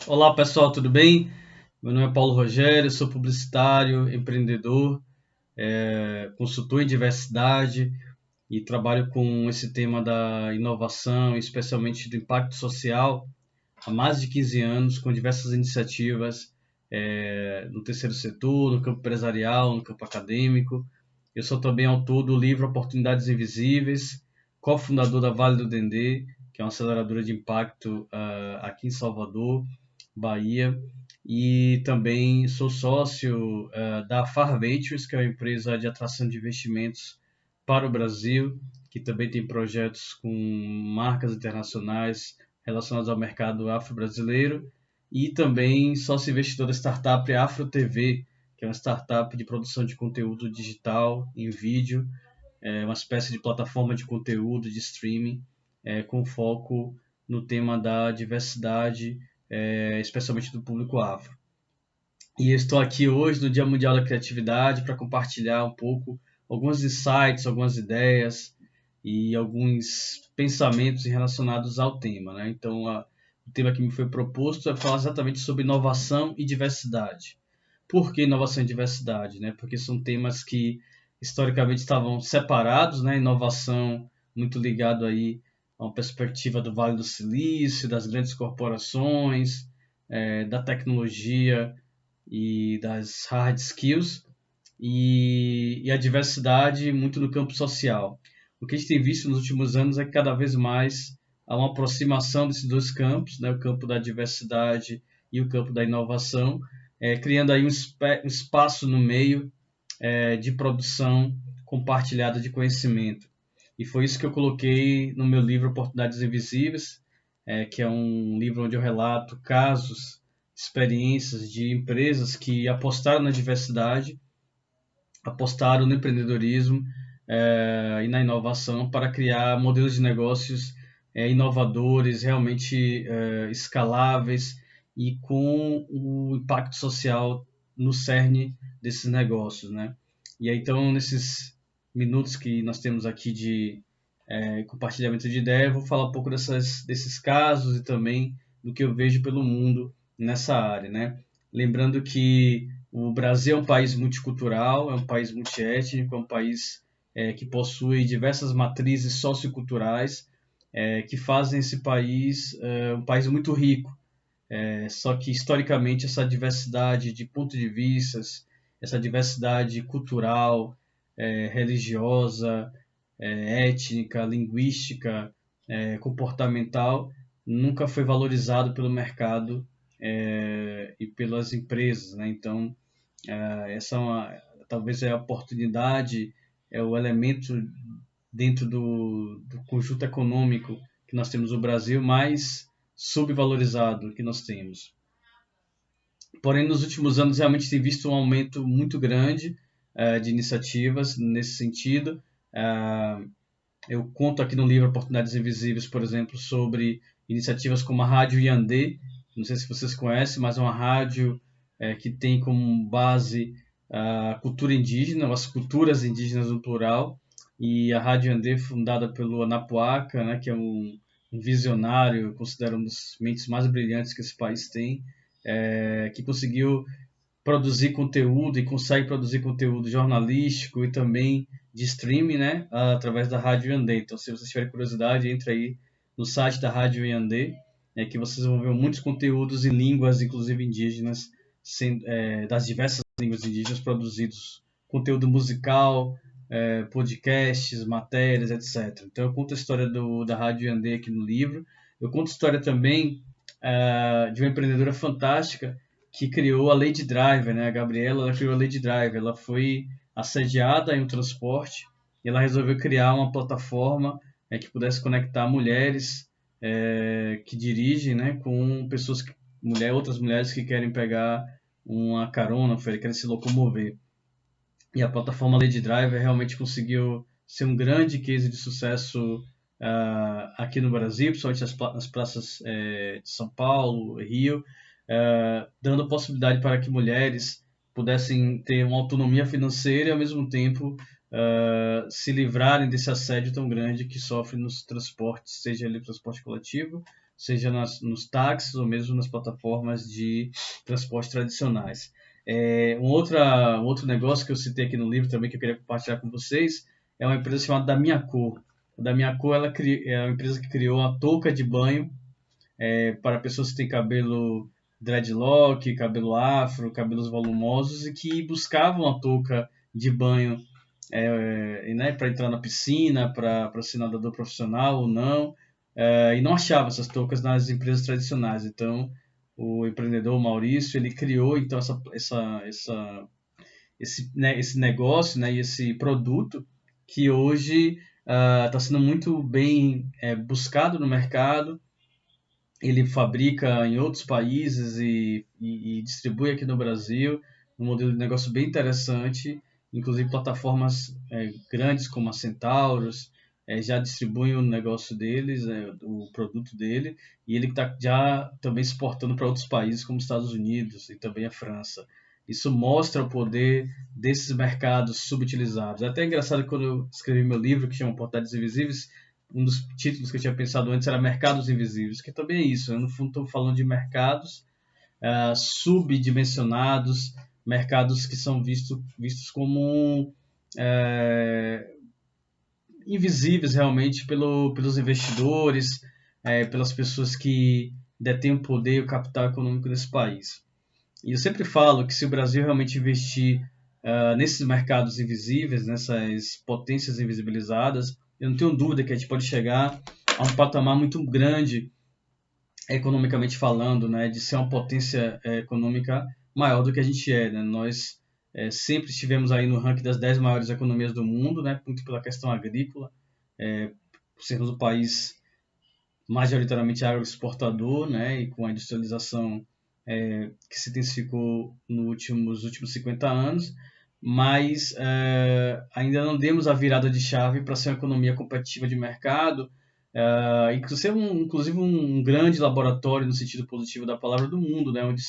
Olá pessoal, tudo bem? Meu nome é Paulo Rogério, sou publicitário, empreendedor, consultor em diversidade e trabalho com esse tema da inovação, especialmente do impacto social, há mais de 15 anos, com diversas iniciativas no terceiro setor, no campo empresarial, no campo acadêmico. Eu sou também autor do livro Oportunidades Invisíveis, cofundador da Vale do Dendê, que é uma aceleradora de impacto aqui em Salvador, Bahia, e também sou sócio da Far Ventures, que é uma empresa de atração de investimentos para o Brasil, que também tem projetos com marcas internacionais relacionadas ao mercado afro-brasileiro, e também sócio investidor da startup Afro TV, que é uma startup de produção de conteúdo digital em vídeo, uma espécie de plataforma de conteúdo de streaming, com foco no tema da diversidade, especialmente do público afro. E estou aqui hoje no Dia Mundial da Criatividade para compartilhar um pouco alguns insights, algumas ideias e alguns pensamentos relacionados ao tema, né? Então, o tema que me foi proposto é falar exatamente sobre inovação e diversidade. Por que inovação e diversidade, né? Porque são temas que historicamente estavam separados, né? Inovação muito ligado aí a uma perspectiva do Vale do Silício, das grandes corporações, da tecnologia e das hard skills, e a diversidade muito no campo social. O que a gente tem visto nos últimos anos é que cada vez mais há uma aproximação desses dois campos, né, o campo da diversidade e o campo da inovação, criando aí um espaço no meio de produção compartilhada de conhecimento. E foi isso que eu coloquei no meu livro Oportunidades Invisíveis, que é um livro onde eu relato casos, experiências de empresas que apostaram na diversidade, apostaram no empreendedorismo e na inovação para criar modelos de negócios inovadores, realmente escaláveis e com o impacto social no cerne desses negócios, né? E aí, então, nesses minutos que nós temos aqui de compartilhamento de ideia, eu vou falar um pouco desses casos e também do que eu vejo pelo mundo nessa área, né? Lembrando que o Brasil é um país multicultural, é um país multiétnico, é um país que possui diversas matrizes socioculturais que fazem esse país um país muito rico. Só que historicamente essa diversidade de pontos de vistas, essa diversidade cultural, religiosa, étnica, linguística, comportamental, nunca foi valorizado pelo mercado e pelas empresas, né? Então, essa é talvez é a oportunidade, é o elemento dentro do conjunto econômico que nós temos no Brasil mais subvalorizado que nós temos. Porém, nos últimos anos, realmente tem visto um aumento muito grande de iniciativas nesse sentido. Eu conto aqui no livro Oportunidades Invisíveis, por exemplo, sobre iniciativas como a Rádio Yandê. Não sei se vocês conhecem, mas é uma rádio que tem como base a cultura indígena, as culturas indígenas no plural. E a Rádio Yandê, fundada pelo Anapuaca, né, que é um visionário, eu considero um dos mentes mais brilhantes que esse país tem, que conseguiu produzir conteúdo e consegue produzir conteúdo jornalístico e também de streaming, né, através da Rádio Yandê. Então, se vocês tiverem curiosidade, entre aí no site da Rádio Yandê, que vocês vão ver muitos conteúdos em línguas, inclusive indígenas, das diversas línguas indígenas produzidos, conteúdo musical, podcasts, matérias, etc. Então, eu conto a história da Rádio Yandê aqui no livro. Eu conto a história também de uma empreendedora fantástica que criou a Lady Driver, né? A Gabriela, ela criou a Lady Driver. Ela foi assediada em um transporte e ela resolveu criar uma plataforma que pudesse conectar mulheres que dirigem, né, com pessoas outras mulheres que querem pegar uma carona, querem se locomover. E a plataforma Lady Driver realmente conseguiu ser um grande case de sucesso aqui no Brasil, principalmente nas praças de São Paulo, Rio, dando possibilidade para que mulheres pudessem ter uma autonomia financeira e, ao mesmo tempo, se livrarem desse assédio tão grande que sofrem nos transportes, seja ele transporte coletivo, seja nos táxis ou mesmo nas plataformas de transporte tradicionais. Um outro negócio que eu citei aqui no livro também que eu queria compartilhar com vocês é uma empresa chamada Da Minha Cor. A Da Minha Cor é uma empresa que criou a touca de banho para pessoas que têm cabelo dreadlock, cabelo afro, cabelos volumosos e que buscavam a touca de banho né, para entrar na piscina, para ser nadador profissional ou não, e não achava essas toucas nas empresas tradicionais. Então, o empreendedor Maurício ele criou então esse negócio, né, e esse produto que hoje está sendo muito bem buscado no mercado. Ele fabrica em outros países e distribui aqui no Brasil, um modelo de negócio bem interessante, inclusive plataformas grandes como a Centauros já distribuem o negócio deles, o produto dele, e ele está já também exportando para outros países como Estados Unidos e também a França. Isso mostra o poder desses mercados subutilizados. É até engraçado que quando eu escrevi meu livro, que chama Oportunidades Invisíveis, um dos títulos que eu tinha pensado antes era Mercados Invisíveis, que também é isso. Eu, no fundo, estou falando de mercados subdimensionados, mercados que são vistos como invisíveis realmente pelos investidores, pelas pessoas que detêm o poder e o capital econômico desse país. E eu sempre falo que se o Brasil realmente investir nesses mercados invisíveis, nessas potências invisibilizadas, eu não tenho dúvida que a gente pode chegar a um patamar muito grande, economicamente falando, né, de ser uma potência econômica maior do que a gente é. Né? Nós sempre estivemos aí no ranking das 10 maiores economias do mundo, né, muito pela questão agrícola, por sermos o país majoritariamente agroexportador, né, e com a industrialização que se intensificou nos últimos 50 anos, mas ainda não demos a virada de chave para ser uma economia competitiva de mercado, inclusive um grande laboratório no sentido positivo da palavra do mundo, né, onde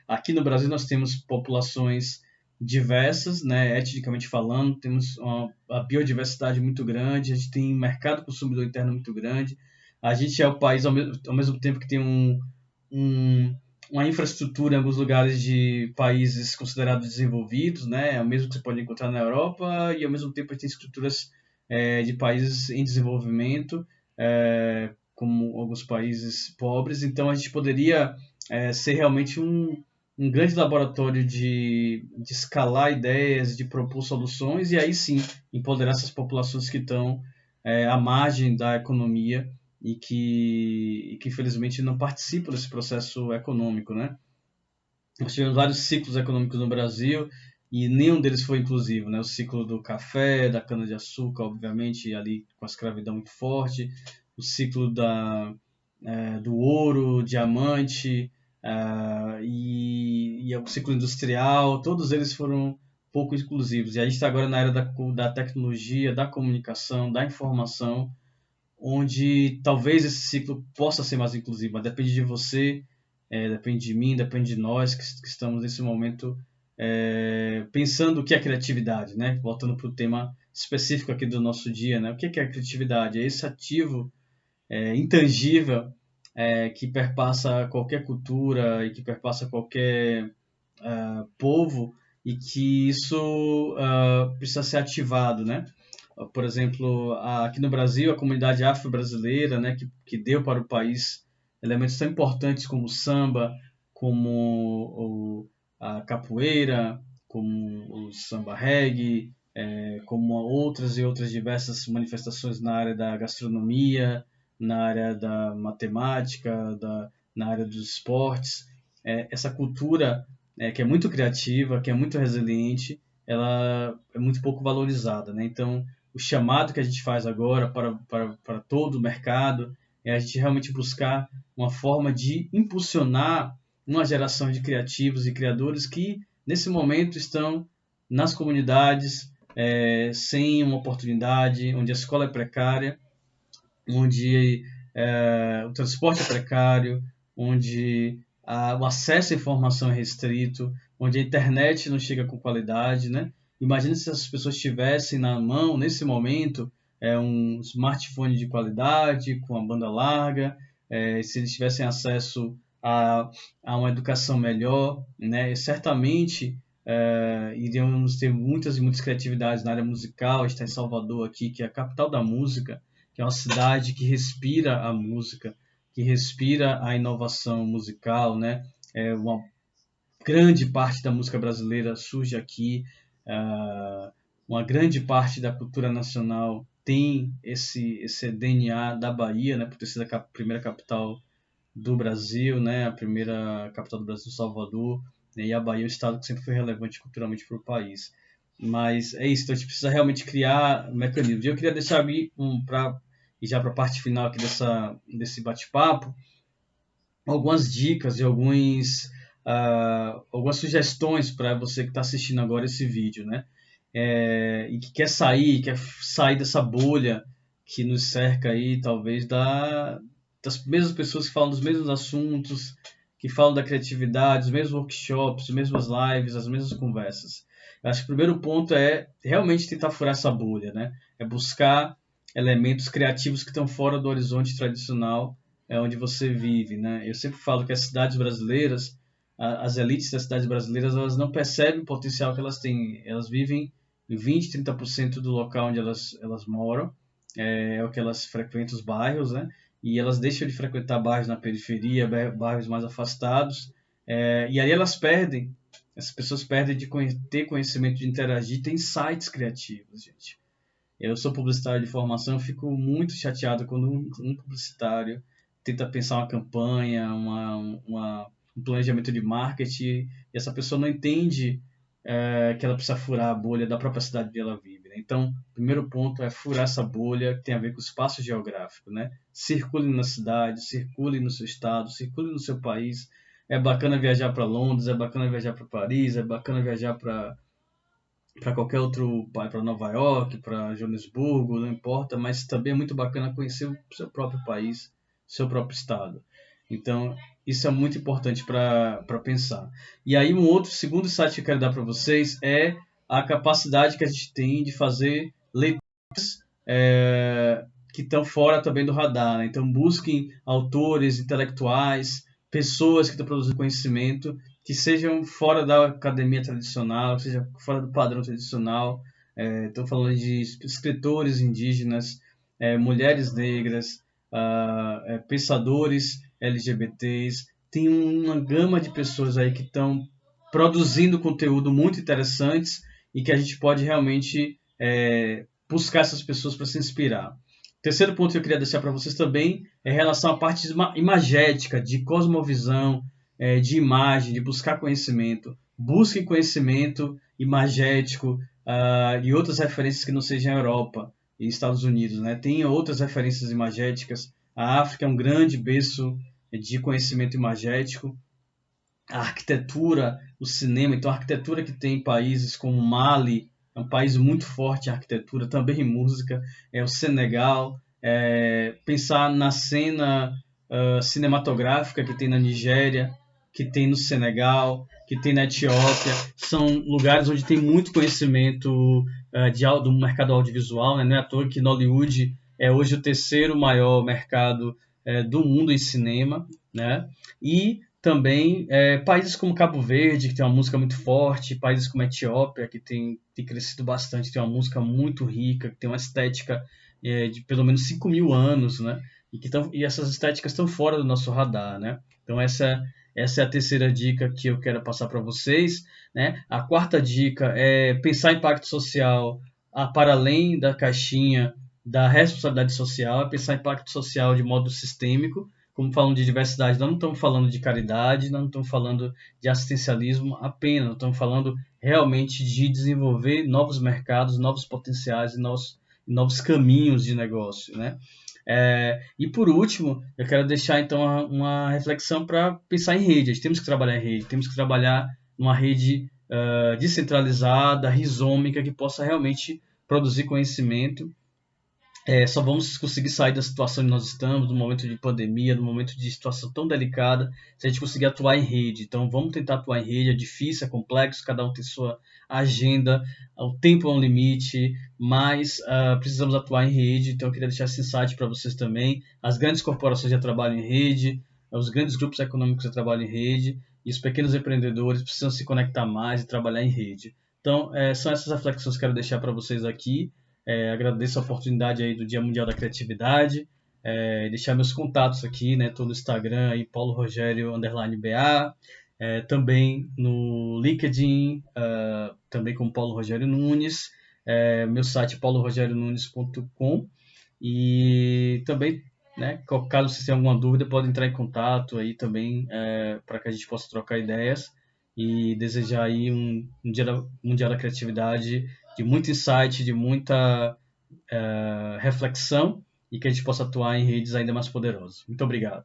aqui no Brasil nós temos populações diversas, né, etnicamente falando, temos uma biodiversidade muito grande, a gente tem um mercado consumidor interno muito grande, a gente é o país ao mesmo tempo que tem uma infraestrutura em alguns lugares de países considerados desenvolvidos, né? É o mesmo que você pode encontrar na Europa, e ao mesmo tempo a gente tem estruturas de países em desenvolvimento, como alguns países pobres. Então a gente poderia ser realmente um grande laboratório de escalar ideias, de propor soluções, e aí sim empoderar essas populações que estão à margem da economia e que infelizmente não participam desse processo econômico, né? Nós tivemos vários ciclos econômicos no Brasil e nenhum deles foi inclusivo, né? O ciclo do café, da cana-de-açúcar, obviamente, ali com a escravidão muito forte, o ciclo do ouro, diamante, e o ciclo industrial, todos eles foram pouco inclusivos. E a gente está agora na era da tecnologia, da comunicação, da informação, onde talvez esse ciclo possa ser mais inclusivo, mas depende de você, depende de mim, depende de nós que estamos nesse momento pensando o que é criatividade, né? Voltando para o tema específico aqui do nosso dia, né? O que é criatividade? É esse ativo intangível que perpassa qualquer cultura e que perpassa qualquer povo e que isso precisa ser ativado, né? Por exemplo, aqui no Brasil, a comunidade afro-brasileira, né, que deu para o país elementos tão importantes como o samba, como a capoeira, como o samba reggae, como outras e outras diversas manifestações na área da gastronomia, na área da matemática, na área dos esportes. Essa cultura que é muito criativa, que é muito resiliente, ela é muito pouco valorizada, né? Então, o chamado que a gente faz agora para todo o mercado é a gente realmente buscar uma forma de impulsionar uma geração de criativos e criadores que, nesse momento, estão nas comunidades, sem uma oportunidade, onde a escola é precária, onde o transporte é precário, onde o acesso à informação é restrito, onde a internet não chega com qualidade, né? Imagina se as pessoas tivessem na mão, nesse momento, um smartphone de qualidade, com a banda larga, se eles tivessem acesso a uma educação melhor, né, certamente iríamos ter muitas e muitas criatividades na área musical. Está em Salvador aqui, que é a capital da música, que é uma cidade que respira a música, que respira a inovação musical, né? Uma grande parte da música brasileira surge aqui, uma grande parte da cultura nacional tem esse DNA da Bahia, né, por ter sido a primeira capital do Brasil, né, a primeira capital do Brasil, Salvador, né, e a Bahia é um estado que sempre foi relevante culturalmente para o país. Mas é isso, então a gente precisa realmente criar mecanismos. E eu queria deixar aqui, e já para a parte final aqui desse bate-papo, algumas dicas e algumas sugestões para você que está assistindo agora esse vídeo, né? E que quer sair dessa bolha que nos cerca aí, talvez das mesmas pessoas que falam dos mesmos assuntos, que falam da criatividade, os mesmos workshops, as mesmas lives, as mesmas conversas. Eu acho que o primeiro ponto é realmente tentar furar essa bolha, né? É buscar elementos criativos que estão fora do horizonte tradicional onde você vive, né? Eu sempre falo que as cidades brasileiras, as elites das cidades brasileiras, elas não percebem o potencial que elas têm. Elas vivem em 20, 30% do local onde elas moram, é o que elas frequentam os bairros, né? E elas deixam de frequentar bairros na periferia, bairros mais afastados, e aí essas pessoas perdem de ter conhecimento, de interagir, tem insights criativos, gente. Eu sou publicitário de formação, eu fico muito chateado quando um publicitário tenta pensar uma campanha, um planejamento de marketing, e essa pessoa não entende que ela precisa furar a bolha da própria cidade onde ela vive, né? Então, o primeiro ponto é furar essa bolha que tem a ver com o espaço geográfico, né? Circule na cidade, circule no seu estado, circule no seu país. É bacana viajar para Londres, é bacana viajar para Paris, é bacana viajar para qualquer outro, para Nova York, para Joanesburgo, não importa, mas também é muito bacana conhecer o seu próprio país, seu próprio estado. Então, isso é muito importante para pensar. E aí, um outro segundo insight que eu quero dar para vocês é a capacidade que a gente tem de fazer leituras que estão fora também do radar, né? Então, busquem autores, intelectuais, pessoas que estão produzindo conhecimento que sejam fora da academia tradicional, que seja fora do padrão tradicional. Estou falando de escritores indígenas, mulheres negras, pensadores LGBTs. Tem uma gama de pessoas aí que estão produzindo conteúdo muito interessantes e que a gente pode realmente buscar essas pessoas para se inspirar. O terceiro ponto que eu queria deixar para vocês também é em relação à parte imagética, de cosmovisão, de imagem, de buscar conhecimento. Busquem conhecimento imagético e outras referências que não sejam a Europa e Estados Unidos, né? Tem outras referências imagéticas. A África é um grande berço de conhecimento imagético. A arquitetura, o cinema, então a arquitetura que tem em países como Mali, é um país muito forte em arquitetura, também em música, o Senegal, pensar na cena cinematográfica que tem na Nigéria, que tem no Senegal, que tem na Etiópia, são lugares onde tem muito conhecimento do mercado audiovisual, né? Não é à toa que Nollywood é hoje o terceiro maior mercado do mundo em cinema, né? E também países como Cabo Verde, que tem uma música muito forte, países como a Etiópia, que tem crescido bastante, tem uma música muito rica, que tem uma estética de pelo menos 5.000 anos, né? E essas estéticas estão fora do nosso radar, né? Então essa é a terceira dica que eu quero passar para vocês, né? A quarta dica é pensar impacto social para além da caixinha da responsabilidade social, é pensar impacto social de modo sistêmico. Como falando de diversidade, nós não estamos falando de caridade, nós não estamos falando de assistencialismo apenas, nós estamos falando realmente de desenvolver novos mercados, novos potenciais e novos caminhos de negócio, né? E por último, eu quero deixar então uma reflexão para pensar em rede. A gente temos que trabalhar em rede, temos que trabalhar numa rede descentralizada, rizômica, que possa realmente produzir conhecimento Só vamos conseguir sair da situação que nós estamos, do momento de pandemia, do momento de situação tão delicada, se a gente conseguir atuar em rede. Então, vamos tentar atuar em rede. É difícil, é complexo, cada um tem sua agenda, o tempo é um limite, mas precisamos atuar em rede. Então, eu queria deixar esse insight para vocês também. As grandes corporações já trabalham em rede, os grandes grupos econômicos já trabalham em rede, e os pequenos empreendedores precisam se conectar mais e trabalhar em rede. Então, são essas reflexões que eu quero deixar para vocês aqui. Agradeço a oportunidade aí do Dia Mundial da Criatividade. Deixar meus contatos aqui, né? Tô no Instagram aí, Paulo Rogério _BA, também no LinkedIn, também com Paulo Rogério Nunes, meu site paulo-rogerio-nunes.com e também, né, caso vocês tenham alguma dúvida, podem entrar em contato aí também para que a gente possa trocar ideias e desejar aí um Dia Mundial da Criatividade de muito insight, de muita reflexão e que a gente possa atuar em redes ainda mais poderosas. Muito obrigado.